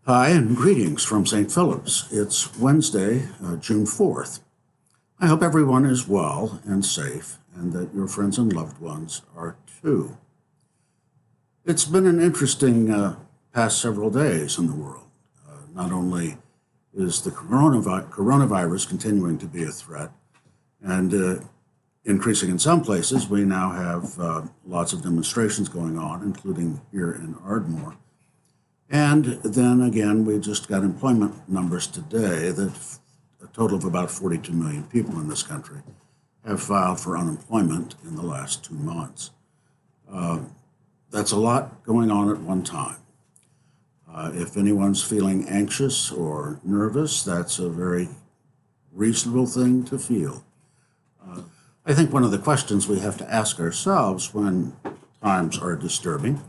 Hi, and greetings from St. Philip's. It's Wednesday, June 4th. I hope everyone is well and safe, and that your friends and loved ones are too. It's been an interesting past several days in the world. Not only is the coronavirus continuing to be a threat and increasing in some places, we now have lots of demonstrations going on, including here in Ardmore. And then again, we just got employment numbers today that a total of about 42 million people in this country have filed for unemployment in the last 2 months. That's a lot going on at one time. If anyone's feeling anxious or nervous, that's a very reasonable thing to feel. I think one of the questions we have to ask ourselves when times are disturbing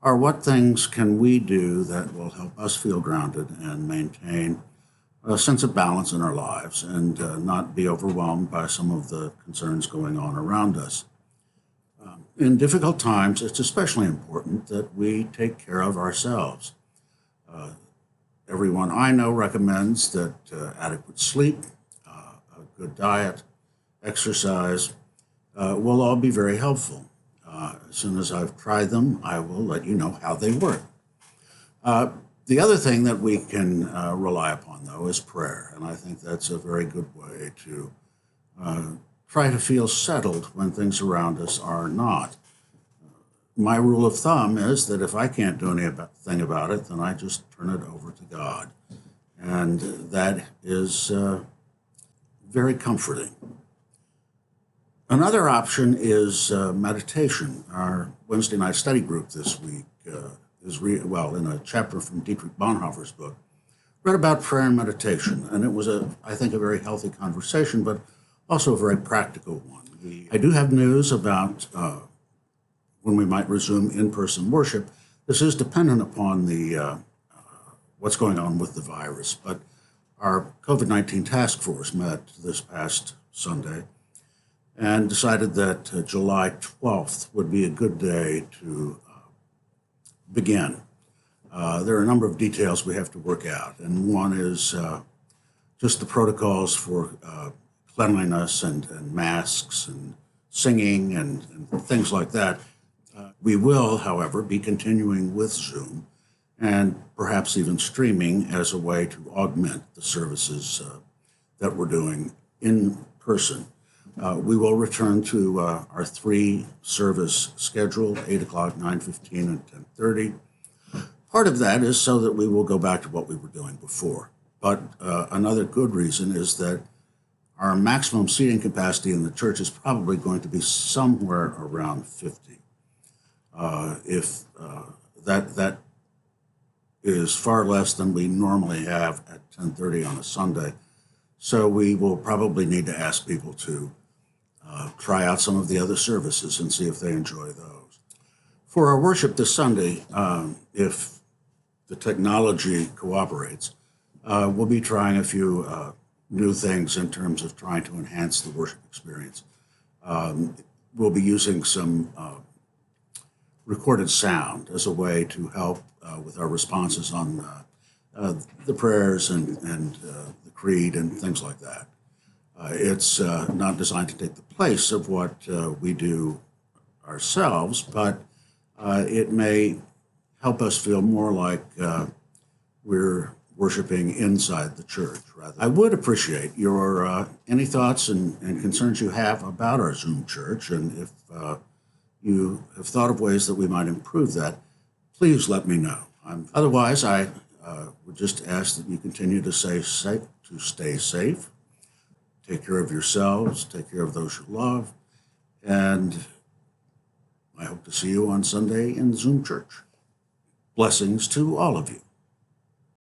are what things can we do that will help us feel grounded and maintain a sense of balance in our lives and not be overwhelmed by some of the concerns going on around us. In difficult times, it's especially important that we take care of ourselves. Everyone I know recommends that adequate sleep, a good diet, exercise will all be very helpful. As soon as I've tried them, I will let you know how they work. The other thing that we can rely upon, though, is prayer. And I think that's a very good way to try to feel settled when things around us are not. My rule of thumb is that if I can't do anything about it, then I just turn it over to God. And that is very comforting. Another option is meditation. Our Wednesday night study group this week in a chapter from Dietrich Bonhoeffer's book, read about prayer and meditation. And it was, I think, a very healthy conversation, but also a very practical one. I do have news about when we might resume in-person worship. This is dependent upon what's going on with the virus. But our COVID-19 task force met this past Sunday and decided that July 12th would be a good day to begin. There are a number of details we have to work out, and one is just the protocols for cleanliness and masks and singing and things like that. We will, however, be continuing with Zoom and perhaps even streaming as a way to augment the services that we're doing in person. We will return to our 3-service schedule, 8 o'clock, 9:15, and 10:30. Part of that is so that we will go back to what we were doing before. But another good reason is that our maximum seating capacity in the church is probably going to be somewhere around 50. If that is far less than we normally have at 10:30 on a Sunday. So we will probably need to ask people to try out some of the other services and see if they enjoy those. For our worship this Sunday, if the technology cooperates, we'll be trying a few new things in terms of trying to enhance the worship experience. We'll be using some recorded sound as a way to help with our responses on the prayers and the creed and things like that. It's not designed to take the place of what we do ourselves, but it may help us feel more like we're worshiping inside the church. Rather, I would appreciate your any thoughts and concerns you have about our Zoom church, and if you have thought of ways that we might improve that, please let me know. Otherwise, I would just ask that you continue to stay safe, take care of yourselves, take care of those you love, and I hope to see you on Sunday in Zoom church. Blessings to all of you.